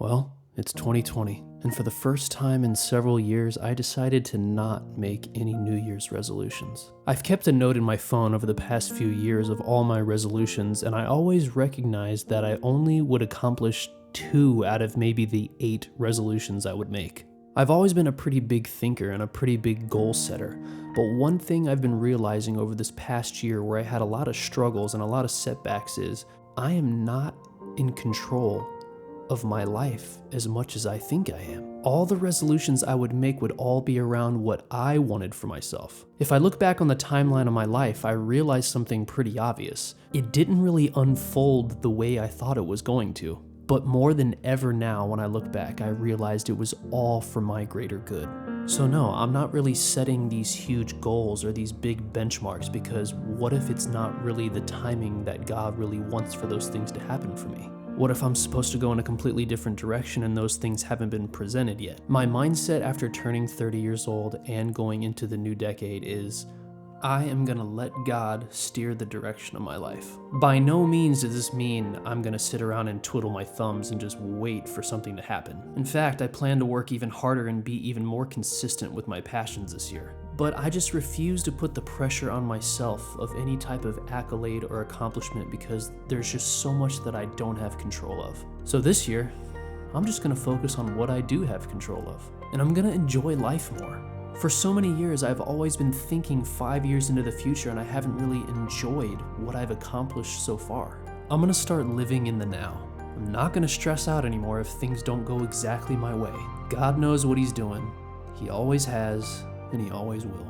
Well, it's 2020, and for the first time in several years, I decided to not make any New Year's resolutions. I've kept a note in my phone over the past few years of all my resolutions, and I always recognized that I only would accomplish 2 out of maybe the 8 resolutions I would make. I've always been a pretty big thinker and a pretty big goal setter, but one thing I've been realizing over this past year where I had a lot of struggles and a lot of setbacks is I am not in control of my life as much as I think I am. All the resolutions I would make would all be around what I wanted for myself. If I look back on the timeline of my life, I realize something pretty obvious. It didn't really unfold the way I thought it was going to. But more than ever now, when I look back, I realized it was all for my greater good. So no, I'm not really setting these huge goals or these big benchmarks because what if it's not really the timing that God really wants for those things to happen for me? What if I'm supposed to go in a completely different direction and those things haven't been presented yet? My mindset after turning 30 years old and going into the new decade is, I am gonna let God steer the direction of my life. By no means does this mean I'm gonna sit around and twiddle my thumbs and just wait for something to happen. In fact, I plan to work even harder and be even more consistent with my passions this year. But I just refuse to put the pressure on myself of any type of accolade or accomplishment because there's just so much that I don't have control of. So this year, I'm just gonna focus on what I do have control of, and I'm gonna enjoy life more. For so many years, I've always been thinking 5 years into the future and I haven't really enjoyed what I've accomplished so far. I'm gonna start living in the now. I'm not gonna stress out anymore if things don't go exactly my way. God knows what He's doing. He always has, and He always will.